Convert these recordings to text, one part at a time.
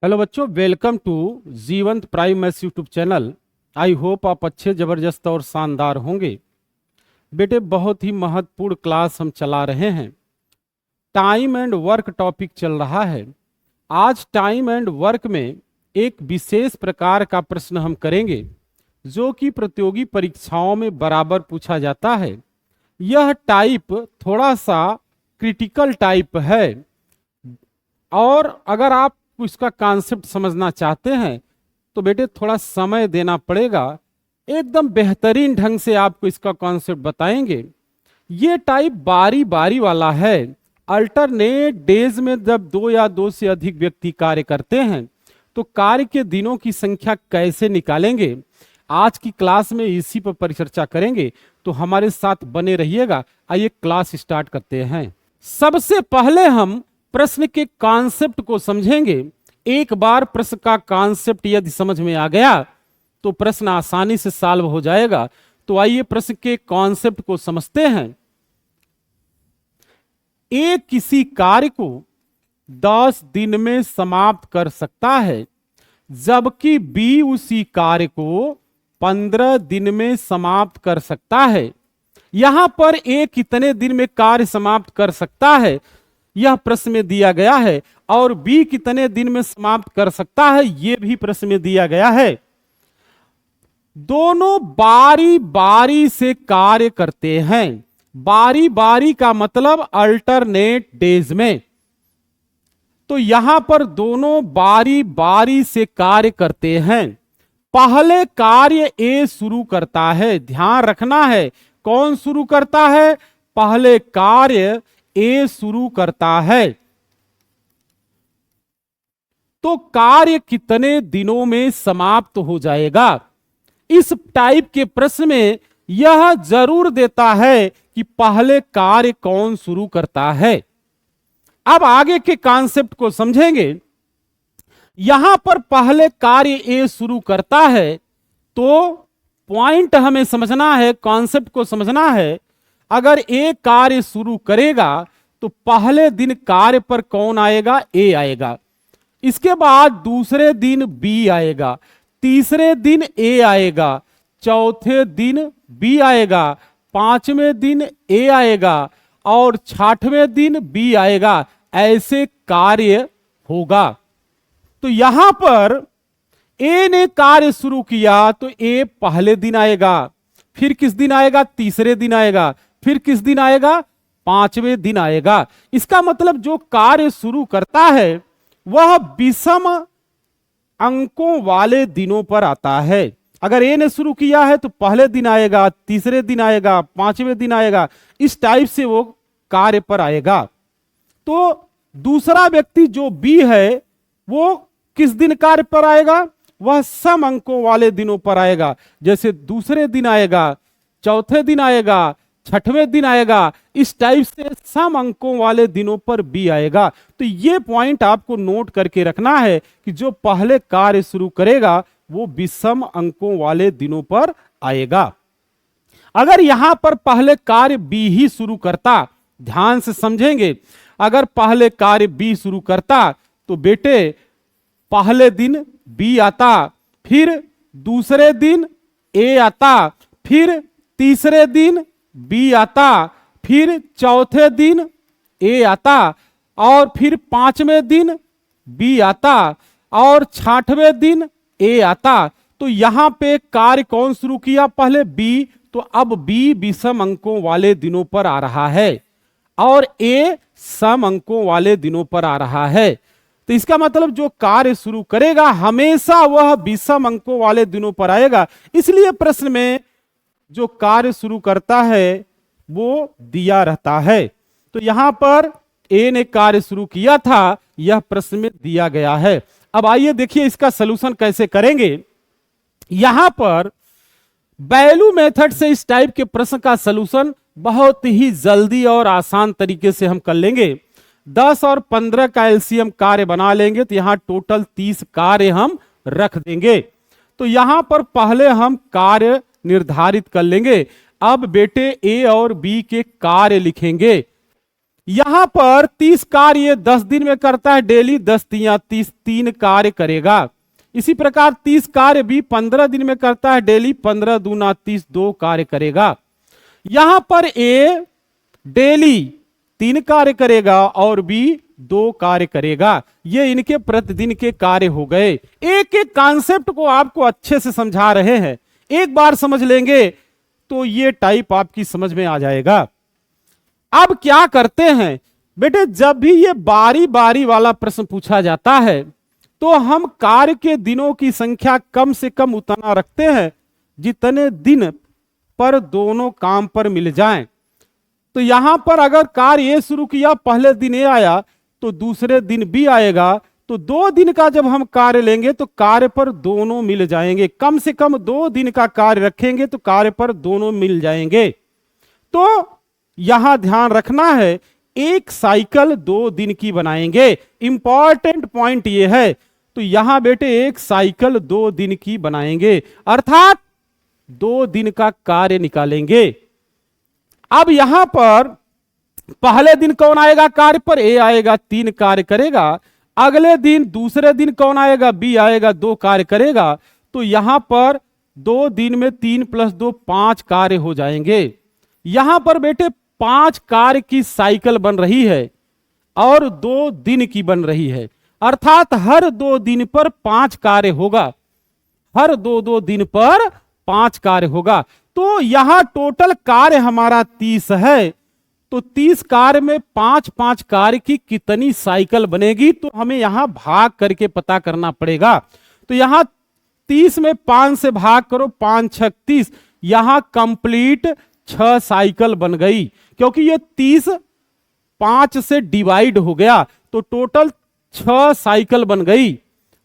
Hello बच्चों, welcome to जीवंत prime maths YouTube channel. I hope आप अच्छे, जबरदस्त और शानदार होंगे। बेटे, बहुत ही महत्वपूर्ण क्लास हम चला रहे हैं। टाइम एंड वर्क टॉपिक चल रहा है। आज टाइम एंड वर्क में एक विशेष प्रकार का प्रश्न हम करेंगे जो कि प्रतियोगी परीक्षाओं में बराबर पूछा जाता है। यह टाइप थोड़ा सा क्रिटिकल टाइप है और अगर आप इसका कॉन्सेप्ट समझना चाहते हैं तो बेटे थोड़ा समय देना पड़ेगा। एकदम बेहतरीन ढंग से आपको इसका कॉन्सेप्ट बताएंगे। ये टाइप बारी बारी वाला है। अल्टरनेट डेज में जब दो या दो से अधिक व्यक्ति कार्य करते हैं तो कार्य के दिनों की संख्या कैसे निकालेंगे, आज की क्लास में इसी पर परिचर्चा करेंगे। तो हमारे साथ बने रहिएगा। आइए क्लास स्टार्ट करते हैं। सबसे पहले हम प्रश्न के कॉन्सेप्ट को समझेंगे। एक बार प्रश्न का कॉन्सेप्ट यदि समझ में आ गया तो प्रश्न आसानी से सॉल्व हो जाएगा। तो आइए प्रश्न के कॉन्सेप्ट को समझते हैं। ए किसी कार्य को 10 दिन में समाप्त कर सकता है, जबकि बी उसी कार्य को 15 दिन में समाप्त कर सकता है। यहां पर ए कितने दिन में कार्य समाप्त कर सकता है यह प्रश्न में दिया गया है, और बी कितने दिन में समाप्त कर सकता है यह भी प्रश्न में दिया गया है। दोनों बारी बारी से कार्य करते हैं। बारी बारी का मतलब अल्टरनेट डेज में। तो यहां पर दोनों बारी बारी से कार्य करते हैं। पहले कार्य ए शुरू करता है। ध्यान रखना है, कौन शुरू करता है? पहले कार्य ए शुरू करता है। तो कार्य कितने दिनों में समाप्त हो जाएगा? इस टाइप के प्रश्न में यह जरूर देता है कि पहले कार्य कौन शुरू करता है। अब आगे के कॉन्सेप्ट को समझेंगे। यहां पर पहले कार्य ए शुरू करता है तो पॉइंट हमें समझना है, कॉन्सेप्ट को समझना है। अगर ए कार्य शुरू करेगा तो पहले दिन कार्य पर कौन आएगा? ए आएगा। इसके बाद दूसरे दिन बी आएगा, तीसरे दिन ए आएगा, चौथे दिन बी आएगा, पांचवें दिन ए आएगा और छठवें दिन बी आएगा। ऐसे कार्य होगा। तो यहां पर ए ने कार्य शुरू किया तो ए पहले दिन आएगा, फिर किस दिन आएगा? तीसरे दिन आएगा, फिर किस दिन आएगा? पांचवें दिन आएगा। इसका मतलब जो कार्य शुरू करता है वह विषम अंकों वाले दिनों पर आता है। अगर ए ने शुरू किया है तो पहले दिन आएगा, तीसरे दिन आएगा, पांचवें दिन आएगा। इस टाइप से वो कार्य पर आएगा। तो दूसरा व्यक्ति जो बी है वो किस दिन कार्य पर आएगा? वह सम अंकों वाले दिनों पर आएगा। जैसे दूसरे दिन आएगा, चौथे दिन आएगा, छठवें दिन आएगा। इस टाइप से सम अंकों वाले दिनों पर बी आएगा। तो ये पॉइंट आपको नोट करके रखना है कि जो पहले कार्य शुरू करेगा वो विषम अंकों वाले दिनों पर आएगा। अगर यहां पर पहले कार्य बी ही शुरू करता, ध्यान से समझेंगे, अगर पहले कार्य बी शुरू करता तो बेटे पहले दिन बी आता, फिर दूसरे दिन ए आता, फिर तीसरे दिन बी आता, फिर चौथे दिन ए आता और फिर पांचवें दिन बी आता और छठवें दिन ए आता। तो यहां पे कार्य कौन शुरू किया? पहले बी। तो अब बी विषम अंकों वाले दिनों पर आ रहा है और ए सम अंकों वाले दिनों पर आ रहा है। तो इसका मतलब जो कार्य शुरू करेगा हमेशा वह विषम अंकों वाले दिनों पर आएगा। इसलिए प्रश्न में जो कार्य शुरू करता है वो दिया रहता है। तो यहां पर ए ने कार्य शुरू किया था, यह प्रश्न में दिया गया है। अब आइए देखिए इसका सलूशन कैसे करेंगे। यहां पर वैल्यू मेथड से इस टाइप के प्रश्न का सलूशन बहुत ही जल्दी और आसान तरीके से हम कर लेंगे। 10 और 15 का एलसीएम कार्य बना लेंगे तो यहां टोटल 30 कार्य हम रख देंगे। तो यहां पर पहले हम कार्य निर्धारित कर लेंगे। अब बेटे ए और बी के कार्य लिखेंगे। यहां पर 30 कार्य ये 10 दिन में करता है, डेली 10 तियां 30, 3 कार्य करेगा। इसी प्रकार 30 कार्य भी 15 दिन में करता है, डेली 15 दूना 30, 2 कार्य करेगा। यहां पर ए डेली 3 कार्य करेगा और बी 2 कार्य करेगा। ये इनके प्रतिदिन के कार्य हो गए। एक एक कॉन्सेप्ट को आपको अच्छे से समझा रहे हैं, एक बार समझ लेंगे तो ये टाइप आपकी समझ में आ जाएगा। अब क्या करते हैं बेटे, जब भी ये बारी बारी वाला प्रश्न पूछा जाता है तो हम कार्य के दिनों की संख्या कम से कम उतना रखते हैं जितने दिन पर दोनों काम पर मिल जाएं। तो यहां पर अगर कार्य ए शुरू किया, पहले दिन ए आया तो दूसरे दिन बी आएगा, तो 2 दिन का जब हम कार्य लेंगे तो कार्य पर दोनों मिल जाएंगे। कम से कम 2 दिन का कार्य रखेंगे तो कार्य पर दोनों मिल जाएंगे। तो यहां ध्यान रखना है, एक साइकिल 2 दिन की बनाएंगे। इंपॉर्टेंट पॉइंट यह है। तो यहां बेटे एक साइकिल 2 दिन की बनाएंगे, अर्थात 2 दिन का कार्य निकालेंगे। अब यहां पर पहले दिन कौन आएगा कार्य पर, ए आएगा, 3 कार्य करेगा। अगले दिन दूसरे दिन कौन आएगा, बी आएगा, 2 कार्य करेगा। तो यहां पर 2 दिन में 3 + 2 5 कार्य हो जाएंगे। यहां पर बेटे 5 कार्य की साइकिल बन रही है और 2 दिन की बन रही है, अर्थात हर 2 दिन पर 5 कार्य होगा, हर 2 दिन पर 5 कार्य होगा। तो यहां टोटल कार्य हमारा 30 है। तो 30 कार्य में 5-5 कार्य की कितनी साइकिल बनेगी, तो हमें यहां भाग करके पता करना पड़ेगा। तो यहां 30 में 5 से भाग करो, 5 × 6 = 30। यहां कंप्लीट 6 साइकिल बन गई, क्योंकि ये 30 5 से डिवाइड हो गया, तो टोटल 6 साइकिल बन गई।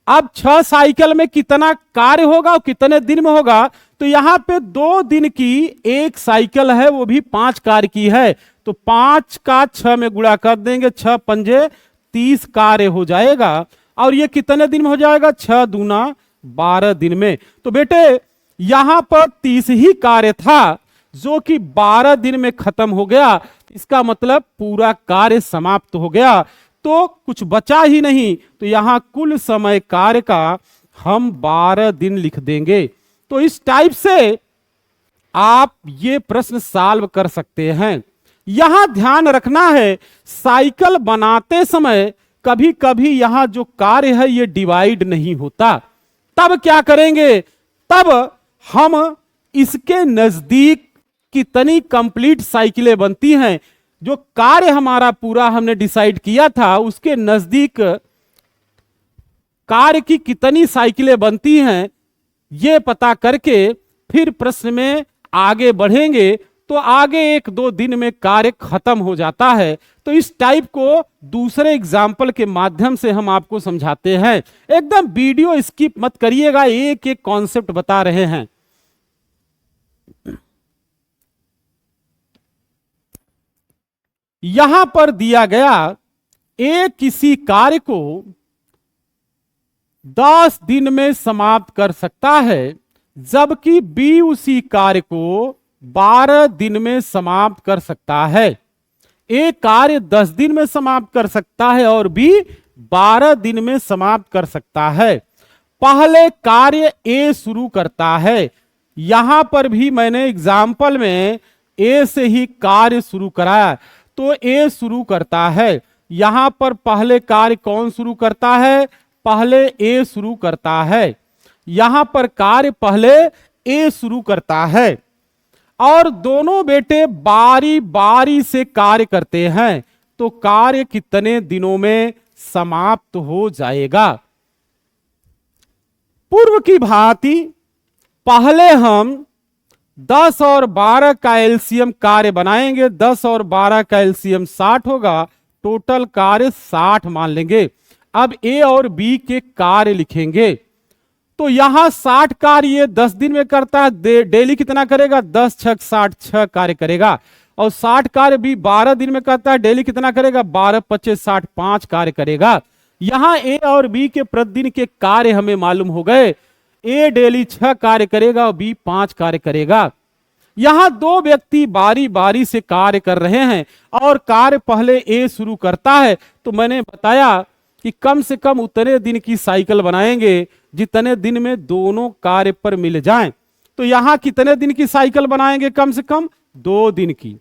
अब 6 साइकिल में कितना कार्य होगा और कितने दिन में होगा, तो यहां पे 2 दिन की एक साइकिल है, वो भी 5 कार्य की है। तो 5 का 6 में गुणा कर देंगे, 6 × 5 = 30 कार्य हो जाएगा। और ये कितने दिन में हो जाएगा, 6 दूना 12 दिन में। तो बेटे यहां पर 30 ही कार्य था जो कि 12 दिन में खत्म हो गया। इसका मतलब पूरा कार्य समाप्त हो गया, तो कुछ बचा ही नहीं। तो यहां कुल समय कार्य का हम 12 दिन लिख देंगे। तो इस टाइप से आप ये प्रश्न सॉल्व कर सकते हैं। यहां ध्यान रखना है, साइकिल बनाते समय कभी कभी यहां जो कार्य है ये डिवाइड नहीं होता। तब क्या करेंगे, तब हम इसके नजदीक कितनी कंप्लीट साइकिलें बनती हैं, जो कार्य हमारा पूरा हमने डिसाइड किया था उसके नजदीक कार्य की कितनी साइकिलें बनती हैं, ये पता करके फिर प्रश्न में आगे बढ़ेंगे। तो आगे 1-2 दिन में कार्य खत्म हो जाता है। तो इस टाइप को दूसरे एग्जाम्पल के माध्यम से हम आपको समझाते हैं। एकदम वीडियो स्किप मत करिएगा, एक एक कॉन्सेप्ट बता रहे हैं। यहां पर दिया गया, ए किसी कार्य को 10 दिन में समाप्त कर सकता है, जबकि बी उसी कार्य को 12 दिन में समाप्त कर सकता है। ए कार्य 10 दिन में समाप्त कर सकता है और बी 12 दिन में समाप्त कर सकता है। पहले कार्य ए शुरू करता है। यहां पर भी मैंने एग्जाम्पल में ए से ही कार्य शुरू कराया। तो ए शुरू करता है, यहां पर पहले कार्य कौन शुरू करता है, पहले ए शुरू करता है। यहां पर कार्य पहले ए शुरू करता है और दोनों बेटे बारी बारी से कार्य करते हैं। तो कार्य कितने दिनों में समाप्त हो जाएगा। पूर्व की भांति पहले हम 10 और 12 का एलसीएम कार्य बनाएंगे। 10 और 12 का एलसीएम 60 होगा, टोटल कार्य 60 मान लेंगे। अब ए और बी के कार्य लिखेंगे। तो यहां 60 कार्य ये 10 दिन में करता है, डेली कितना करेगा, 10 × 6 = 60, 6 कार्य करेगा। और 60 कार्य भी 12 दिन में करता है, डेली कितना करेगा, 12 × 25 = 60, 5 कार्य करेगा। यहां ए और बी के प्रतिदिन के कार्य हमें मालूम हो गए। ए डेली 6 कार्य करेगा और बी 5 कार्य करेगा। यहां दो व्यक्ति बारी बारी से कार्य कर रहे हैं और कार्य पहले ए शुरू करता है, तो मैंने बताया कि कम से कम उतने दिन की साइकिल बनाएंगे जितने दिन में दोनों कार्य पर मिल जाएं। तो यहां कितने दिन की साइकिल बनाएंगे? कम से कम 2 दिन की।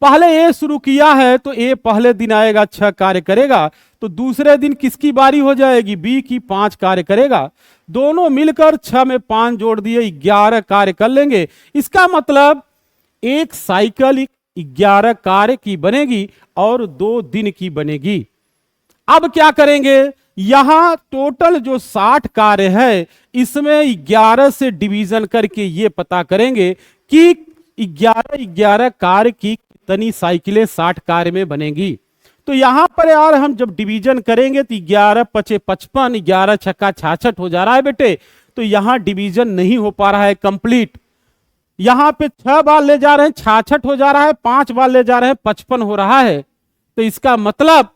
पहले ए शुरू किया है तो ए पहले दिन आएगा, 6 कार्य करेगा, तो दूसरे दिन किसकी बारी हो जाएगी? बी की, 5 कार्य करेगा। दोनों मिलकर 6 में 5 जोड़ दिए, 11 कार्य कर लेंगे। इसका मतलब एक साइकिल 11 कार्य की बनेगी और 2 दिन की बनेगी। अब क्या करेंगे? यहां टोटल जो 60 कार्य है इसमें 11 से डिवीजन करके ये पता करेंगे कि 11 कार्य की कितनी साइकिलें 60 कार्य में बनेगी। तो यहां पर यार हम जब डिवीजन करेंगे तो 11 पचे 55, 11 छक्का 66 हो जा रहा है बेटे। तो यहां डिवीजन नहीं हो पा रहा है कंप्लीट। यहां पे 6 बार ले जा रहे हैं 66 हो जा रहा है, 5 बार ले जा रहे हैं 55 हो रहा है। तो इसका मतलब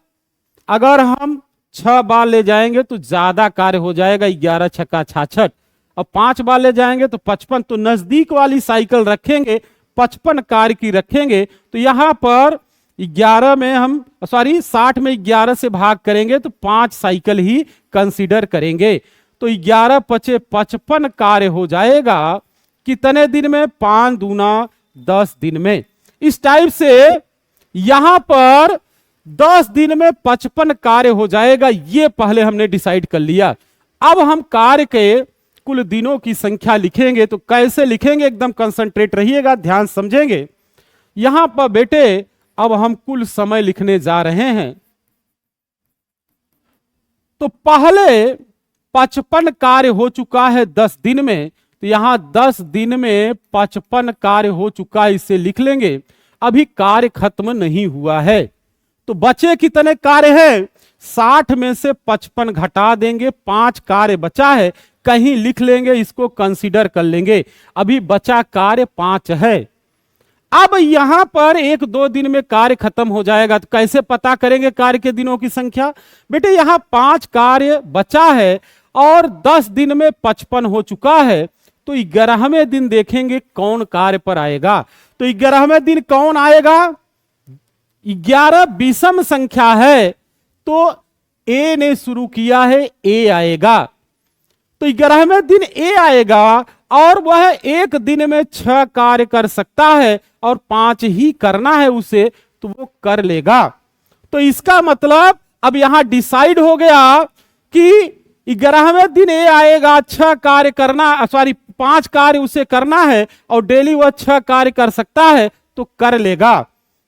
अगर हम 6 बार ले जाएंगे तो ज्यादा कार्य हो जाएगा, 11 छक्का 66, और 5 बार ले जाएंगे तो 55। तो नजदीक वाली साइकिल रखेंगे, 55 कार्य की रखेंगे। तो यहां पर 11 में हम 60 में 11 से भाग करेंगे तो 5 साइकिल ही कंसीडर करेंगे। तो 11 पचे 55 कार्य हो जाएगा कितने दिन में? 5 दूना 10 दिन में। इस टाइप से यहां पर 10 दिन में 55 कार्य हो जाएगा, ये पहले हमने डिसाइड कर लिया। अब हम कार्य के कुल दिनों की संख्या लिखेंगे। तो कैसे लिखेंगे? एकदम कंसंट्रेट रहिएगा, ध्यान समझेंगे। यहां पर बेटे अब हम कुल समय लिखने जा रहे हैं। तो पहले 55 कार्य हो चुका है 10 दिन में, तो यहां 10 दिन में 55 कार्य हो चुका है, इसे लिख लेंगे। अभी कार्य खत्म नहीं हुआ है, तो बचे कितने कार्य हैं? 60 में से 55 घटा देंगे, 5 कार्य बचा है, कहीं लिख लेंगे, इसको कंसीडर कर लेंगे। अभी बचा कार्य 5 है। अब यहां पर 1-2 दिन में कार्य खत्म हो जाएगा, तो कैसे पता करेंगे कार्य के दिनों की संख्या? बेटे यहां 5 कार्य बचा है और 10 दिन में 55 हो चुका है, तो 11वें दिन देखेंगे कौन कार्य पर आएगा। तो 11वें दिन कौन आएगा? 11 विषम संख्या है, तो ए ने शुरू किया है, ए आएगा। तो 11वें दिन ए आएगा और वह एक दिन में 6 कार्य कर सकता है और 5 ही करना है उसे, तो वो कर लेगा। तो इसका मतलब अब यहां डिसाइड हो गया कि 11वें दिन ए आएगा, 6 कार्य करना, 5 कार्य उसे करना है और डेली वह 6 कार्य कर सकता है, तो कर लेगा।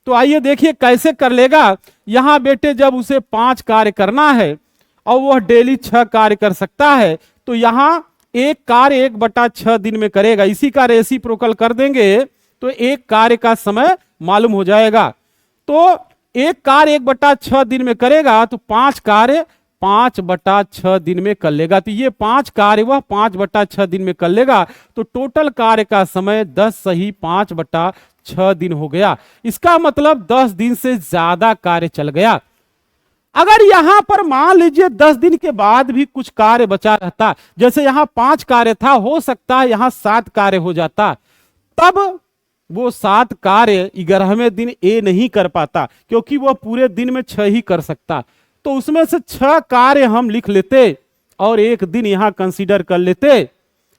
तो आइए देखिए कैसे कर लेगा। यहां बेटे जब उसे 5 कार्य करना है और वह डेली 6 कार्य कर सकता है, तो यहां एक कार्य 1/6 दिन में करेगा। इसी का रेसिप्रोकल कर देंगे तो एक कार्य का समय मालूम हो जाएगा। तो एक कार्य 1/6 दिन में करेगा तो 5 कार्य 5/6 दिन में कर लेगा। तो ये 5 कार्य वह 5/6 दिन में कर लेगा। तो टोटल कार्य का समय 10 सही 5/6 दिन हो गया। इसका मतलब 10 दिन से ज्यादा कार्य चल गया। अगर यहां पर मान लीजिए 10 दिन के बाद भी कुछ कार्य बचा रहता, जैसे यहां 5 कार्य था, हो सकता है यहां 7 कार्य हो जाता, तब वो 7 कार्य 11वें दिन ए नहीं कर पाता, क्योंकि वह पूरे दिन में 6 ही कर सकता। तो उसमें से 6 कार्य हम लिख लेते और एक दिन यहां कंसीडर कर लेते।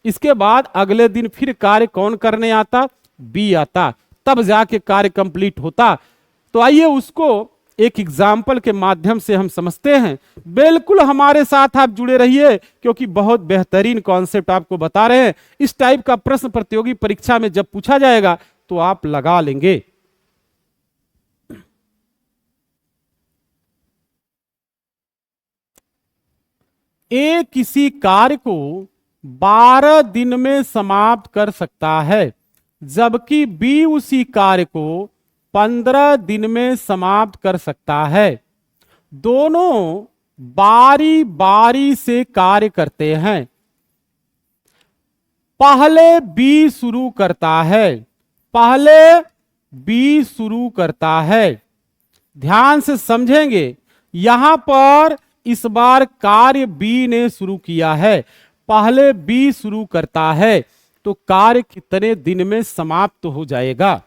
इसके बाद अगले दिन फिर कार्य कौन करने आता? बी आता, तब जाके कार्य कंप्लीट होता। तो आइए उसको एक एग्जाम्पल के माध्यम से हम समझते हैं। बिल्कुल हमारे साथ आप जुड़े रहिए, क्योंकि बहुत बेहतरीन कॉन्सेप्ट आपको बता रहे हैं। इस टाइप का प्रश्न प्रतियोगी परीक्षा में जब पूछा जाएगा तो आप लगा लेंगे। ए किसी कार्य को 12 दिन में समाप्त कर सकता है, जबकि बी उसी कार्य को 15 दिन में समाप्त कर सकता है। दोनों बारी बारी से कार्य करते हैं। पहले बी शुरू करता है, पहले बी शुरू करता है। ध्यान से समझेंगे, यहां पर इस बार कार्य बी ने शुरू किया है। पहले बी शुरू करता है, तो कार्य कितने दिन में समाप्त हो जाएगा।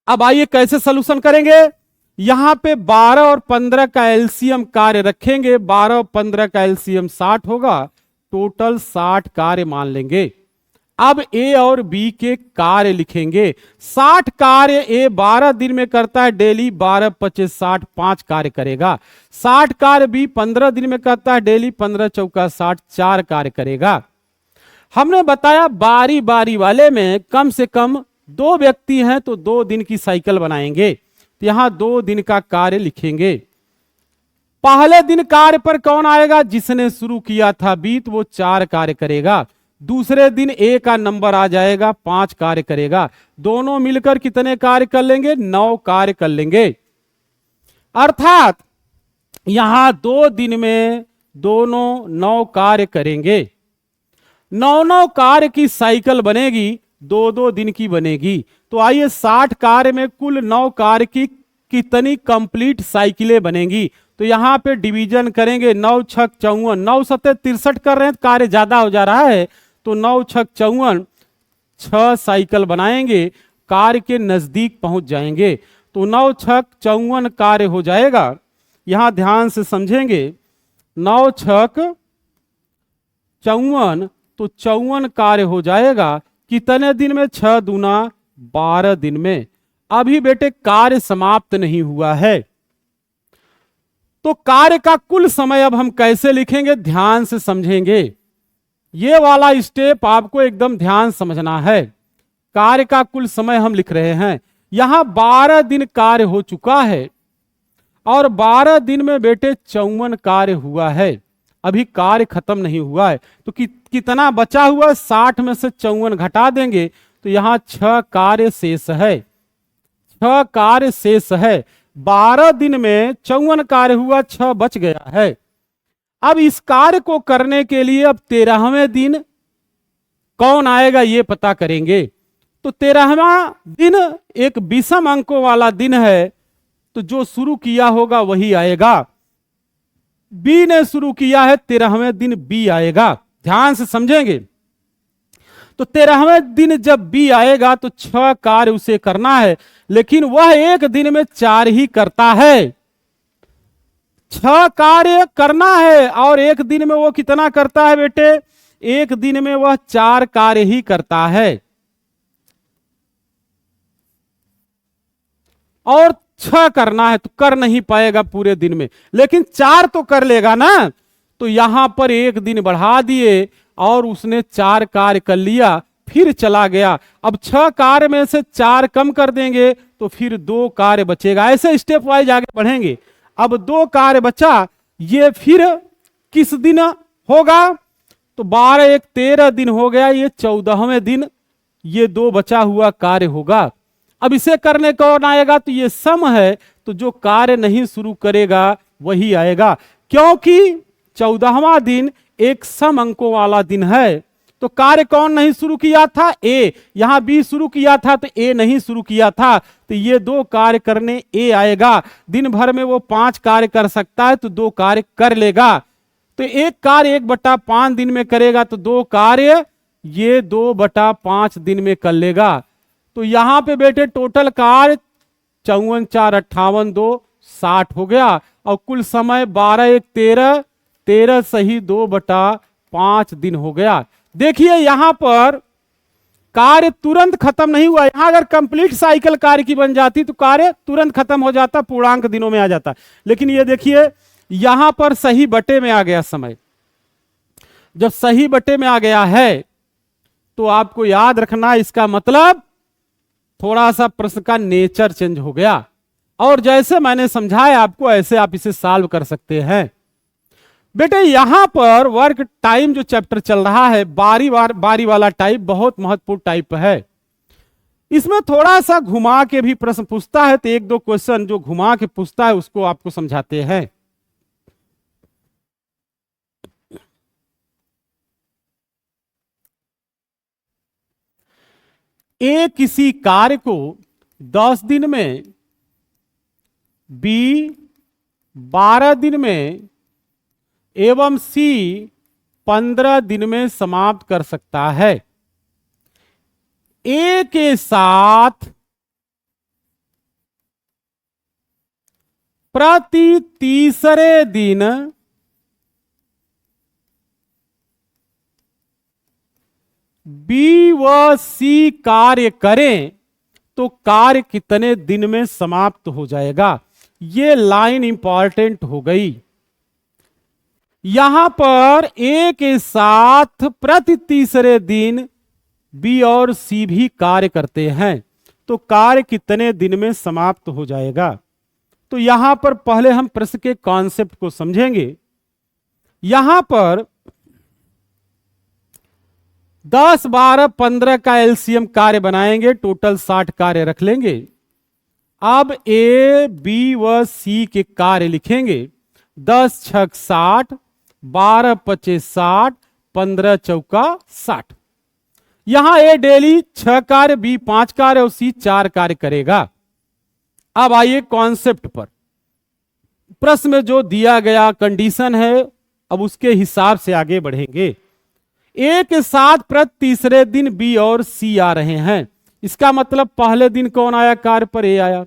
अब आइए कैसे सॉल्यूशन करेंगे। यहां पे 12 और 15 का एलसीएम कार्य रखेंगे, 12 और 15 का एलसीएम 60 होगा, टोटल 60 कार्य मान लेंगे। अब ए और बी के कार्य लिखेंगे। 60 कार्य ए 12 दिन में करता है डेली, 12 25 60, 5 कार्य करेगा। 60 कार्य बी 15 दिन में करता है डेली, 15 चौका 60, 4 कार्य करेगा। हमने बताया बारी बारी वाले में कम से कम 2 व्यक्ति हैं तो 2 दिन की साइकिल बनाएंगे, तो यहां 2 दिन का कार्य लिखेंगे। पहले दिन कार्य पर कौन आएगा, जिसने शुरू किया था बी, तो वो 4 कार्य करेगा। दूसरे दिन ए का नंबर आ जाएगा, 5 कार्य करेगा। दोनों मिलकर कितने कार्य कर लेंगे, 9 कार्य कर लेंगे। अर्थात यहां 2 दिन में दोनों 9 कार्य करेंगे। 9 कार्य की साइकिल बनेगी, 2 दिन की बनेगी। तो आइए 60 कार्य में कुल 9 कार्य की कितनी कंप्लीट साइकिलें बनेंगी। तो यहां पे डिवीजन करेंगे, 9 छक 54, 9 सत्ते 63 कर रहे हैं, कार्य ज्यादा हो जा रहा है, तो 9 छक 54, 6 साइकिल बनाएंगे, कार्य के नजदीक पहुंच जाएंगे। तो 9 छक 54 कार्य हो जाएगा। यहां ध्यान से समझेंगे, 9 छक 54, तो 54 कार्य हो जाएगा कितने दिन में, 6 दूना 12 दिन में। अभी बेटे कार्य समाप्त नहीं हुआ है, तो कार्य का कुल समय अब हम कैसे लिखेंगे, ध्यान से समझेंगे। ये वाला स्टेप आपको एकदम ध्यान समझना है। कार्य का कुल समय हम लिख रहे हैं। यहां 12 दिन कार्य हो चुका है और 12 दिन में बेटे 54 कार्य हुआ है, अभी कार्य खत्म नहीं हुआ है। तो कितना बचा हुआ, 60 में से 54 घटा देंगे, तो यहां 6 कार्य शेष है, 6 कार्य शेष है। 12 दिन में 54 कार्य हुआ, 6 बच गया है। अब इस कार्य को करने के लिए अब 13वें दिन कौन आएगा ये पता करेंगे। तो 13वां दिन एक विषम अंकों वाला दिन है, तो जो शुरू किया होगा वही आएगा। बी ने शुरू किया है, 13वें दिन बी आएगा, ध्यान से समझेंगे। तो 13वें दिन जब बी आएगा तो 6 कार्य उसे करना है, लेकिन वह एक दिन में 4 ही करता है। 6 कार्य करना है और एक दिन में वो कितना करता है बेटे, एक दिन में वह 4 कार्य ही करता है। और 6 करना है तो कर नहीं पाएगा पूरे दिन में, लेकिन 4 तो कर लेगा ना। तो यहां पर एक दिन बढ़ा दिए और उसने 4 कार्य कर लिया, फिर चला गया। अब 6 कार्य में से 4 कम कर देंगे तो फिर 2 कार्य बचेगा। ऐसे स्टेप वाइज आगे बढ़ेंगे। अब 2 कार्य बचा, ये फिर किस दिन होगा, तो 12 एक 13 दिन हो गया, ये 14वें दिन ये 2 बचा हुआ कार्य होगा। अब इसे करने कौन आएगा, तो ये सम है, तो जो कार्य नहीं शुरू करेगा वही आएगा, क्योंकि 14वां दिन एक सम अंकों वाला दिन है। तो कार्य कौन नहीं शुरू किया था, ए। यहां बी शुरू किया था तो ए नहीं शुरू किया था, तो ये 2 कार्य करने ए आएगा। दिन भर में वो 5 कार्य कर सकता है तो 2 कार्य कर लेगा। तो एक कार्य 1/5 दिन में करेगा, तो 2 कार्य ये 2/5 दिन में कर लेगा। तो यहां पे बेटे टोटल कार्य 54 4 58 2 60 हो गया, और कुल समय 12 एक 13, 13 सही 2/5 दिन हो गया। देखिए यहां पर कार्य तुरंत खत्म नहीं हुआ। यहां अगर कंप्लीट साइकिल कार्य की बन जाती तो कार्य तुरंत खत्म हो जाता, पूर्णांक दिनों में आ जाता। लेकिन ये देखिए यहां पर सही बटे में आ गया समय। जब सही बटे में आ गया है तो आपको याद रखना, इसका मतलब थोड़ा सा प्रश्न का नेचर चेंज हो गया, और जैसे मैंने समझाया आपको ऐसे आप इसे सॉल्व कर सकते हैं। बेटे यहां पर वर्क टाइम जो चैप्टर चल रहा है, बारी वाला टाइप बहुत महत्वपूर्ण टाइप है। इसमें थोड़ा सा घुमा के भी प्रश्न पूछता है, तो 1-2 क्वेश्चन जो घुमा के पूछता है उसको आपको समझाते हैं। ए किसी कार्य को 10 दिन में, बी 12 दिन में एवं सी 15 दिन में समाप्त कर सकता है। ए के साथ प्रति तीसरे दिन बी व सी कार्य करें तो कार्य कितने दिन में समाप्त हो जाएगा। ये लाइन इंपॉर्टेंट हो गई। यहां पर ए के साथ प्रति तीसरे दिन बी और सी भी कार्य करते हैं तो कार्य कितने दिन में समाप्त हो जाएगा। तो यहां पर पहले हम प्रश्न के कॉन्सेप्ट को समझेंगे। यहां पर 10, 12, 15 का एलसीएम कार्य बनाएंगे, टोटल 60 कार्य रख लेंगे। अब ए बी व सी के कार्य लिखेंगे। 10 छक 60, 12 पचे 60, 15 चौका 60। यहां ए डेली 6 कार्य, बी 5 कार्य और सी 4 कार्य करेगा। अब आइए कॉन्सेप्ट पर। प्रश्न में जो दिया गया कंडीशन है, अब उसके हिसाब से आगे बढ़ेंगे। ए के साथ प्रति तीसरे दिन बी और सी आ रहे हैं। इसका मतलब पहले दिन कौन आया कार्य पर? ए आया।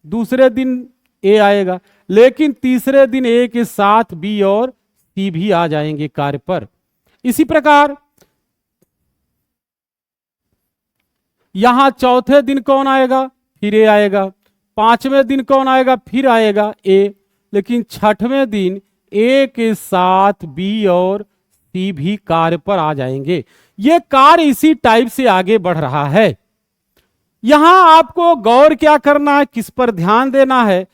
दूसरे दिन ए आएगा, लेकिन तीसरे दिन ए के साथ बी और सी भी आ जाएंगे कार्य पर। इसी प्रकार यहां चौथे दिन कौन आएगा? फिर ए आएगा। पांचवें दिन कौन आएगा? फिर आएगा ए। लेकिन छठवें दिन ए के साथ बी और सी भी कार्य पर आ जाएंगे। ये कार्य इसी टाइप से आगे बढ़ रहा है। यहां आपको गौर क्या करना है, किस पर ध्यान देना है?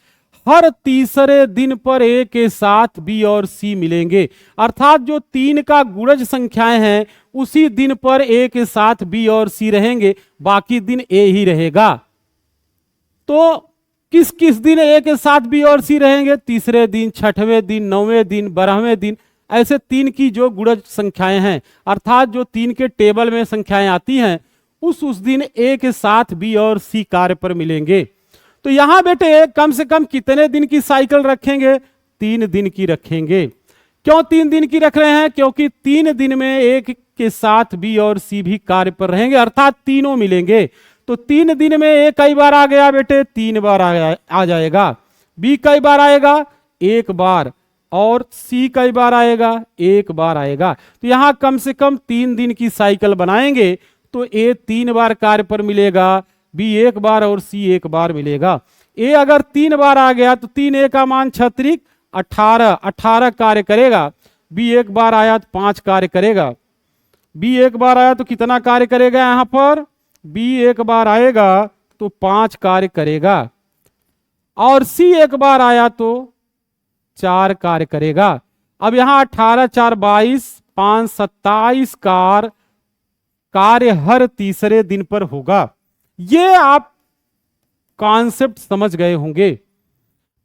हर तीसरे दिन पर ए के साथ बी और सी मिलेंगे, अर्थात जो 3 का गुणज संख्याएं हैं उसी दिन पर ए के साथ बी और सी रहेंगे, बाकी दिन ए ही रहेगा। तो किस किस दिन ए के साथ बी और सी रहेंगे? तीसरे दिन, छठवें दिन, 9वें दिन, 12वें दिन। ऐसे 3 की जो गुणज संख्याएं हैं, अर्थात जो 3 के टेबल में संख्याएं आती हैं, उस दिन ए के साथ बी और सी कार्य पर मिलेंगे। तो यहां बेटे कम से कम कितने दिन की साइकिल रखेंगे? 3 दिन की रखेंगे। क्यों 3 दिन की रख रहे हैं? क्योंकि 3 दिन में एक के साथ बी और सी भी कार्य पर रहेंगे, अर्थात तीनों मिलेंगे। तो 3 दिन में ए कई बार आ गया बेटे? 3 बार आ जाएगा। बी कई बार आएगा? 1 बार। और सी कई बार आएगा? 1 बार आएगा। तो यहां कम से कम 3 दिन की साइकिल बनाएंगे तो ए 3 बार कार्य पर मिलेगा, बी 1 बार और सी 1 बार मिलेगा। ए अगर 3 बार आ गया तो 3 ए का मान 36, 18 कार्य करेगा। बी 1 बार आया तो 5 कार्य करेगा। बी 1 बार आया तो कितना कार्य करेगा? यहां पर बी 1 बार आएगा तो 5 कार्य करेगा, और सी 1 बार आया तो 4 कार्य करेगा। अब यहां 18 4 22, 5 27 कार्य हर तीसरे दिन पर होगा। ये आप कॉन्सेप्ट समझ गए होंगे।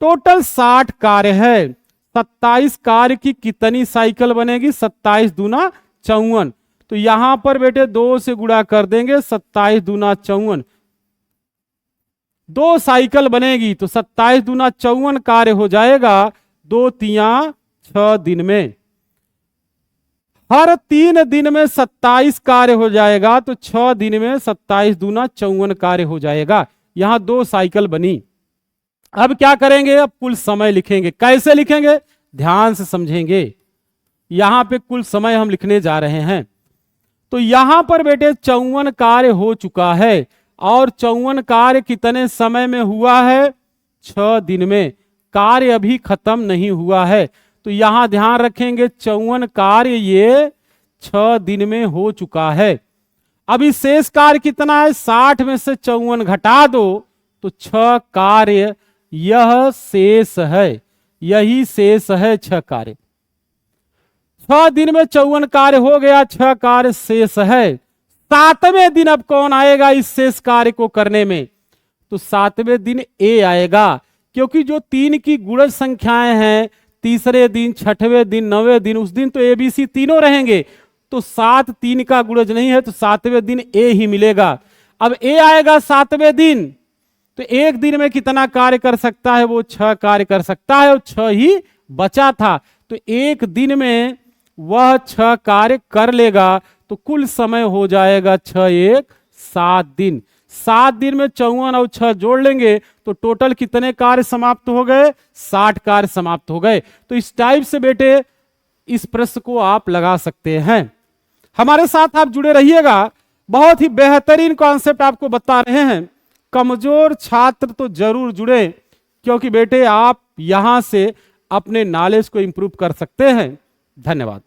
टोटल 60 कार्य है। 27 कार्य की कितनी साइकिल बनेगी? 27 दूना 54। तो यहां पर बेटे 2 से गुणा कर देंगे, 27 दूना 54, 2 साइकिल बनेगी। तो 27 दूना 54 कार्य हो जाएगा 2 तिया 6 दिन में। हर 3 दिन में 27 कार्य हो जाएगा तो 6 दिन में 27 दूना 54 कार्य हो जाएगा। यहां 2 साइकिल बनी। अब क्या करेंगे? अब कुल समय लिखेंगे। कैसे लिखेंगे? ध्यान से समझेंगे। यहां पे कुल समय हम लिखने जा रहे हैं। तो यहां पर बेटे 54 कार्य हो चुका है, और 54 कार्य कितने समय में हुआ है? 6 दिन में। कार्य अभी खत्म नहीं हुआ है। तो यहां ध्यान रखेंगे 54 कार्य ये 6 दिन में हो चुका है। अभी शेष कार्य कितना है? 60 में से 54 घटा दो तो 6 कार्य यह शेष है। यही शेष है 6 कार्य। 6 दिन में 54 कार्य हो गया, 6 कार्य शेष है। 7वें दिन अब कौन आएगा इस शेष कार्य को करने में? तो 7वें दिन ए आएगा, क्योंकि जो 3 की गुणज संख्याएं हैं, तीसरे दिन, छठवें दिन, 9वें दिन, उस दिन तो ए बी सी तीनों रहेंगे। तो 7 3 का गुणज नहीं है, तो 7वें दिन ए ही मिलेगा। अब ए आएगा 7वें दिन, तो एक दिन में कितना कार्य कर सकता है? वो 6 कार्य कर सकता है, और 6 ही बचा था। तो एक दिन में वह 6 कार्य कर लेगा। तो कुल समय हो जाएगा 6 1 7 दिन। 7 दिन में 54 और 6 जोड़ लेंगे तो टोटल कितने कार्य समाप्त हो गए? 60 कार्य समाप्त हो गए। तो इस टाइप से बेटे इस प्रश्न को आप लगा सकते हैं। हमारे साथ आप जुड़े रहिएगा, बहुत ही बेहतरीन कॉन्सेप्ट आपको बता रहे हैं। कमजोर छात्र तो जरूर जुड़े, क्योंकि बेटे आप यहां से अपने नॉलेज को इंप्रूव कर सकते हैं। धन्यवाद।